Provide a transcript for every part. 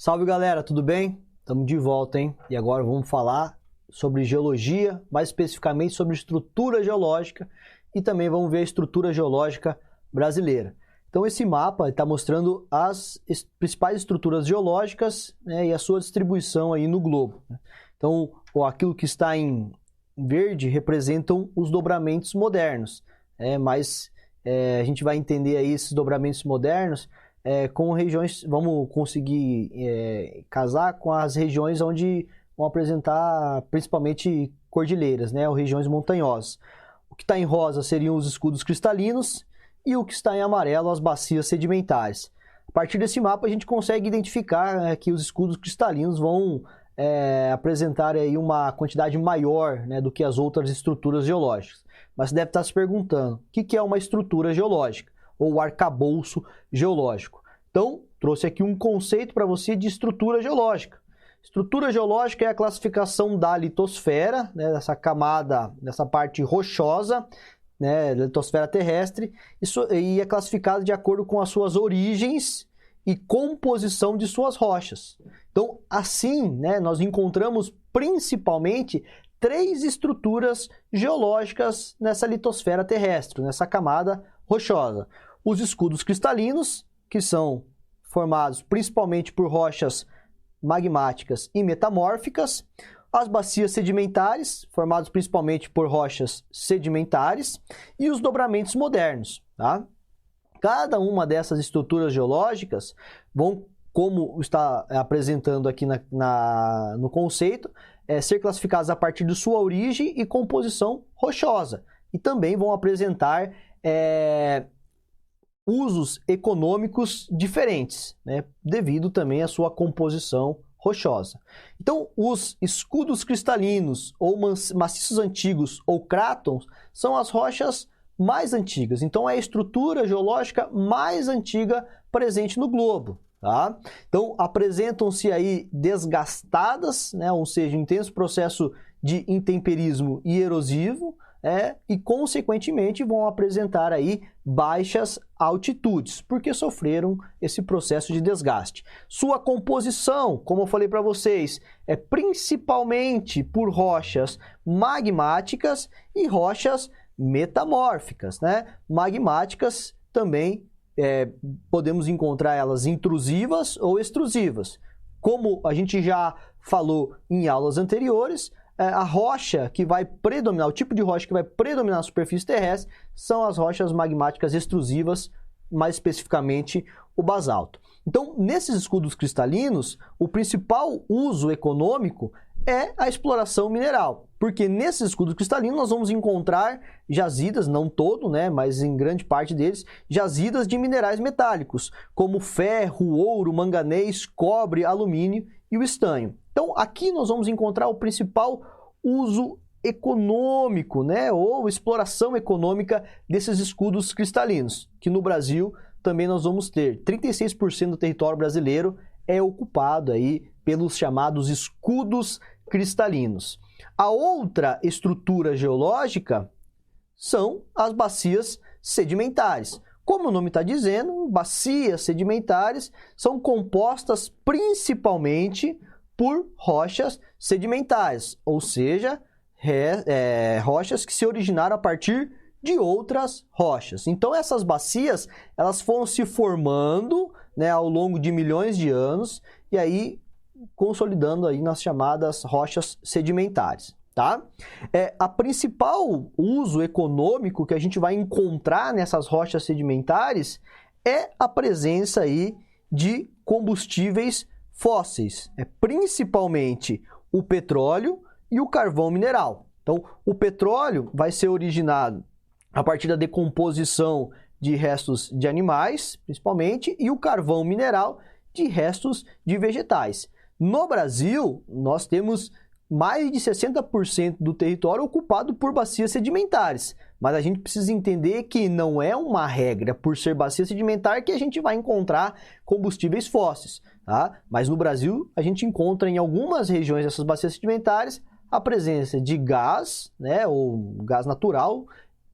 Salve galera, tudo bem? Estamos de volta, hein? E agora vamos falar sobre geologia, mais especificamente sobre estrutura geológica e também vamos ver a estrutura geológica brasileira. Então esse mapa está mostrando as principais estruturas geológicas, né, e a sua distribuição aí no globo. Então aquilo que está em verde representam os dobramentos modernos, mas a gente vai entender aí esses dobramentos modernos com regiões, vamos conseguir casar com as regiões onde vão apresentar principalmente cordilheiras, né, ou regiões montanhosas. O que está em rosa seriam os escudos cristalinos e o que está em amarelo as bacias sedimentares. A partir desse mapa a gente consegue identificar que os escudos cristalinos vão apresentar aí uma quantidade maior, né, do que as outras estruturas geológicas. Mas você deve estar se perguntando, o que é uma estrutura geológica? Ou arcabouço geológico. Então, trouxe aqui um conceito para você de estrutura geológica. Estrutura geológica é a classificação da litosfera, né, dessa camada, dessa parte rochosa, né, da litosfera terrestre, e é classificada de acordo com as suas origens e composição de suas rochas. Então, assim, né, nós encontramos principalmente 3 estruturas geológicas nessa litosfera terrestre, nessa camada rochosa. Os escudos cristalinos, que são formados principalmente por rochas magmáticas e metamórficas. As bacias sedimentares, formados principalmente por rochas sedimentares. E os dobramentos modernos. Tá? Cada uma dessas estruturas geológicas vão, como está apresentando aqui no conceito, ser classificadas a partir de sua origem e composição rochosa. E também vão apresentar usos econômicos diferentes, né, devido também à sua composição rochosa. Então, os escudos cristalinos ou maciços antigos ou crátons são as rochas mais antigas. Então, é a estrutura geológica mais antiga presente no globo. Tá? Então, apresentam-se aí desgastadas, né, ou seja, intenso processo de intemperismo e erosivo, e consequentemente vão apresentar aí baixas altitudes, porque sofreram esse processo de desgaste. Sua composição, como eu falei para vocês, é principalmente por rochas magmáticas e rochas metamórficas, né? Magmáticas também podemos encontrar elas intrusivas ou extrusivas. Como a gente já falou em aulas anteriores, a rocha que vai predominar, o tipo de rocha que vai predominar na superfície terrestre são as rochas magmáticas extrusivas, mais especificamente o basalto. Então, nesses escudos cristalinos, o principal uso econômico é a exploração mineral, porque nesses escudos cristalinos nós vamos encontrar jazidas, não todo, né, mas em grande parte deles, jazidas de minerais metálicos, como ferro, ouro, manganês, cobre, alumínio e o estanho. Então, aqui nós vamos encontrar o principal uso econômico, né, ou exploração econômica desses escudos cristalinos, que no Brasil também nós vamos ter 36% do território brasileiro é ocupado aí pelos chamados escudos cristalinos. A outra estrutura geológica são as bacias sedimentares. Como o nome está dizendo, bacias sedimentares são compostas principalmente por rochas sedimentares, ou seja, rochas que se originaram a partir de outras rochas. Então essas bacias, elas foram se formando, né, ao longo de milhões de anos e aí consolidando aí nas chamadas rochas sedimentares. Tá? A principal uso econômico que a gente vai encontrar nessas rochas sedimentares é a presença aí de combustíveis fósseis, principalmente o petróleo e o carvão mineral. Então, o petróleo vai ser originado a partir da decomposição de restos de animais, principalmente, e o carvão mineral de restos de vegetais. No Brasil, nós temos mais de 60% do território ocupado por bacias sedimentares. Mas a gente precisa entender que não é uma regra, por ser bacia sedimentar, que a gente vai encontrar combustíveis fósseis. Tá? Mas no Brasil, a gente encontra em algumas regiões dessas bacias sedimentares a presença de gás, né, ou gás natural,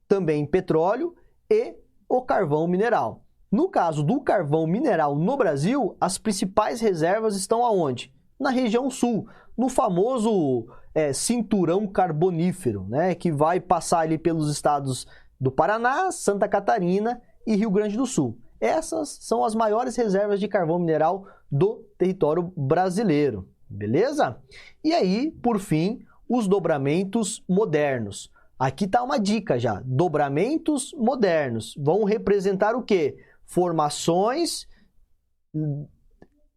também petróleo e o carvão mineral. No caso do carvão mineral no Brasil, as principais reservas estão aonde? Na região sul, no famoso cinturão carbonífero, né, que vai passar ali pelos estados do Paraná, Santa Catarina e Rio Grande do Sul. Essas são as maiores reservas de carvão mineral do território brasileiro, beleza? E aí, por fim, os dobramentos modernos. Aqui está uma dica já. Dobramentos modernos vão representar o quê? Formações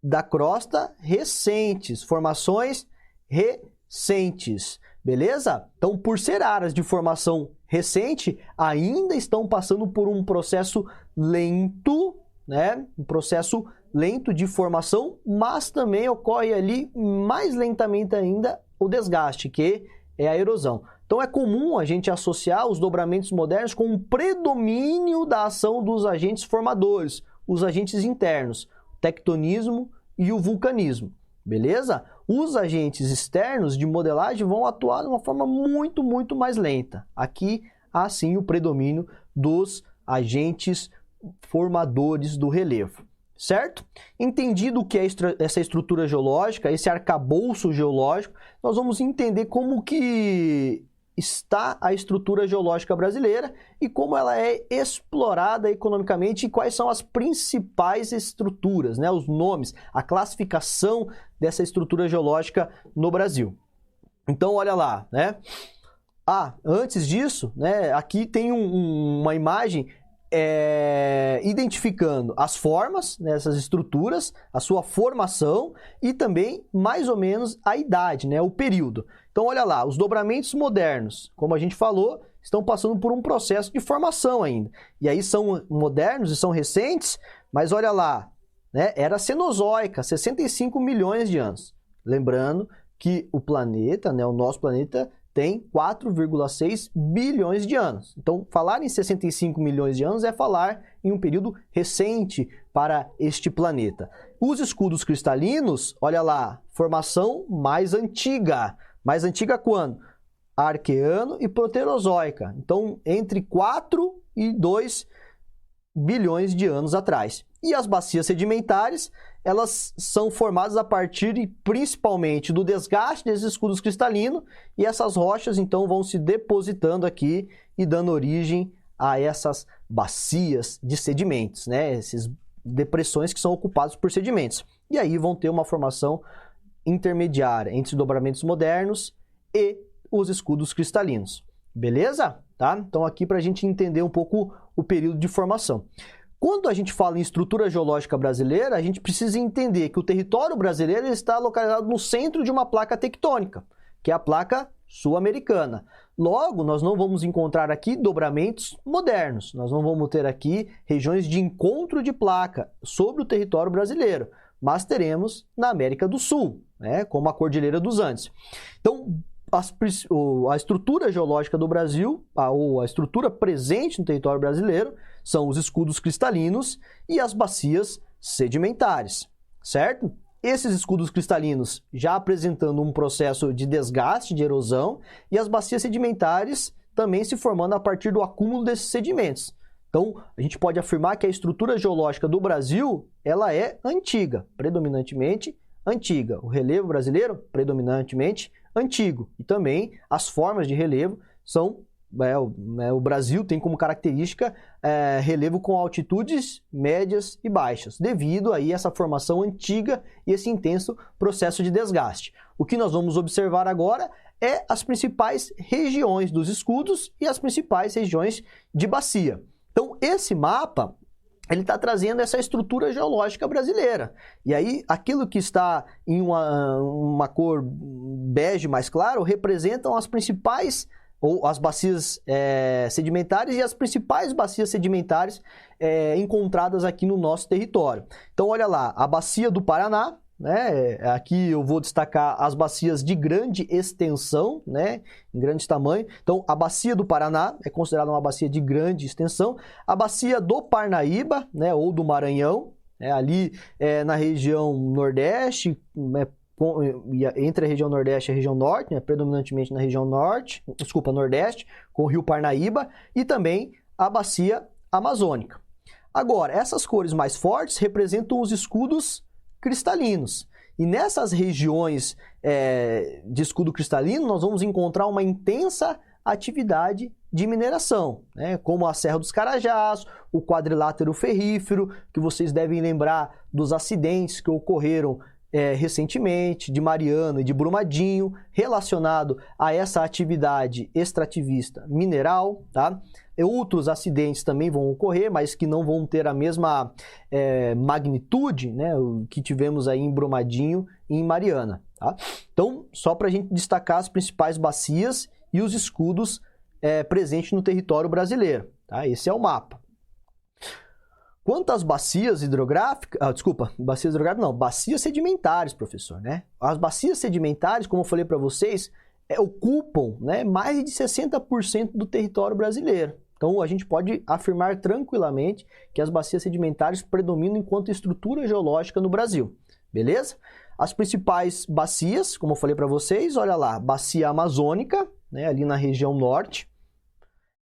da crosta recentes. Formações recentes. Beleza? Então, por ser áreas de formação recente, ainda estão passando por um processo lento, né? Um processo lento de formação, mas também ocorre ali mais lentamente ainda o desgaste, que é a erosão. Então, é comum a gente associar os dobramentos modernos com um predomínio da ação dos agentes formadores, os agentes internos, o tectonismo e o vulcanismo. Beleza? Os agentes externos de modelagem vão atuar de uma forma muito mais lenta. Aqui há sim o predomínio dos agentes formadores do relevo, certo? Entendido o que é essa estrutura geológica, esse arcabouço geológico, nós vamos entender como que está a estrutura geológica brasileira e como ela é explorada economicamente e quais são as principais estruturas, né? Os nomes, a classificação dessa estrutura geológica no Brasil. Então, olha lá, né? Antes disso, né? Aqui tem uma imagem identificando as formas dessas estruturas, a sua formação e também mais ou menos a idade, né? O período. Então, olha lá, os dobramentos modernos, como a gente falou, estão passando por um processo de formação ainda. E aí são modernos e são recentes, mas olha lá, né? Era cenozoica, 65 milhões de anos. Lembrando que o planeta, né? O nosso planeta tem 4,6 bilhões de anos. Então, falar em 65 milhões de anos é falar em um período recente para este planeta. Os escudos cristalinos, olha lá, formação mais antiga. Mais antiga quando? Arqueano e Proterozoica. Então, entre 4 e 2 bilhões de anos atrás. E as bacias sedimentares, elas são formadas a partir principalmente do desgaste desses escudos cristalinos e essas rochas então vão se depositando aqui e dando origem a essas bacias de sedimentos, né? Essas depressões que são ocupadas por sedimentos. E aí vão ter uma formação intermediária entre os dobramentos modernos e os escudos cristalinos. Beleza? Tá? Então aqui para a gente entender um pouco o período de formação. Quando a gente fala em estrutura geológica brasileira, a gente precisa entender que o território brasileiro está localizado no centro de uma placa tectônica, que é a placa sul-americana. Logo, nós não vamos encontrar aqui dobramentos modernos, nós não vamos ter aqui regiões de encontro de placa sobre o território brasileiro, mas teremos na América do Sul, né, como a Cordilheira dos Andes. Então, a estrutura geológica do Brasil, ou a estrutura presente no território brasileiro, são os escudos cristalinos e as bacias sedimentares, certo? Esses escudos cristalinos já apresentando um processo de desgaste, de erosão, e as bacias sedimentares também se formando a partir do acúmulo desses sedimentos. Então, a gente pode afirmar que a estrutura geológica do Brasil, ela é antiga, predominantemente antiga. O relevo brasileiro, predominantemente antigo. E também as formas de relevo são... o Brasil tem como característica relevo com altitudes médias e baixas, devido aí a essa formação antiga e esse intenso processo de desgaste. O que nós vamos observar agora é as principais regiões dos escudos e as principais regiões de bacia. Então, esse mapa, ele está trazendo essa estrutura geológica brasileira. E aí, aquilo que está em uma cor bege mais claro, representam as principais, ou as bacias sedimentares e as principais bacias sedimentares encontradas aqui no nosso território. Então, olha lá, a bacia do Paraná, né? Aqui eu vou destacar as bacias de grande extensão, né? Em grande tamanho. Então, a bacia do Paraná é considerada uma bacia de grande extensão. A bacia do Parnaíba, né? Ou do Maranhão, ali na região Nordeste, né? Entre a região Nordeste e a região Norte, né? Predominantemente na região Nordeste, com o rio Parnaíba, e também a bacia amazônica. Agora, essas cores mais fortes representam os escudos cristalinos. E nessas regiões de escudo cristalino, nós vamos encontrar uma intensa atividade de mineração, né? Como a Serra dos Carajás, o quadrilátero ferrífero, que vocês devem lembrar dos acidentes que ocorreram recentemente, de Mariana e de Brumadinho, relacionado a essa atividade extrativista mineral, tá? E outros acidentes também vão ocorrer, mas que não vão ter a mesma magnitude, né, que tivemos aí em Brumadinho e em Mariana, tá? Então, só para a gente destacar as principais bacias e os escudos presentes no território brasileiro, tá? Esse é o mapa. Quanto às bacias hidrográficas, bacias sedimentares, professor, né? As bacias sedimentares, como eu falei para vocês, ocupam, né, mais de 60% do território brasileiro. Então, a gente pode afirmar tranquilamente que as bacias sedimentares predominam enquanto estrutura geológica no Brasil, beleza? As principais bacias, como eu falei para vocês, olha lá, bacia amazônica, né, ali na região norte.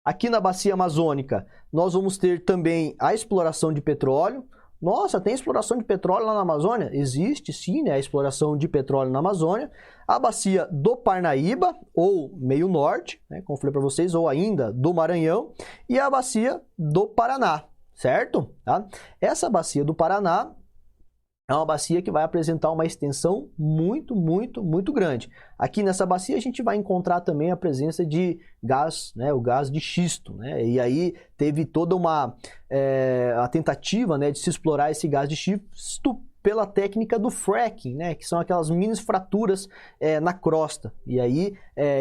Aqui na bacia amazônica, nós vamos ter também a exploração de petróleo. Nossa, tem exploração de petróleo lá na Amazônia? Existe sim, né, a exploração de petróleo na Amazônia. A bacia do Parnaíba, ou meio norte, né, como eu falei para vocês, ou ainda do Maranhão. E a bacia do Paraná, certo? Tá? Essa bacia do Paraná é uma bacia que vai apresentar uma extensão muito, muito, muito grande. Aqui nessa bacia a gente vai encontrar também a presença de gás, né, o gás de xisto, né? E aí teve toda a tentativa, né, de se explorar esse gás de xisto pela técnica do fracking, né, que são aquelas mini fraturas na crosta. E aí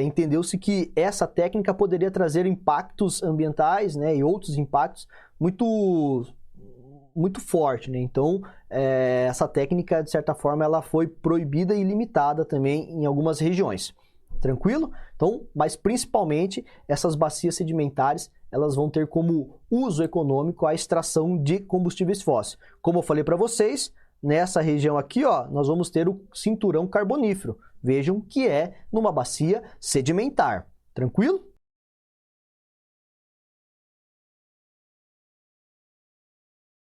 entendeu-se que essa técnica poderia trazer impactos ambientais, né, e outros impactos muito forte, né? Então, essa técnica, de certa forma, ela foi proibida e limitada também em algumas regiões. Tranquilo? Então, mas principalmente essas bacias sedimentares, elas vão ter como uso econômico a extração de combustíveis fósseis. Como eu falei para vocês, nessa região aqui, ó, nós vamos ter o cinturão carbonífero. Vejam que é numa bacia sedimentar. Tranquilo?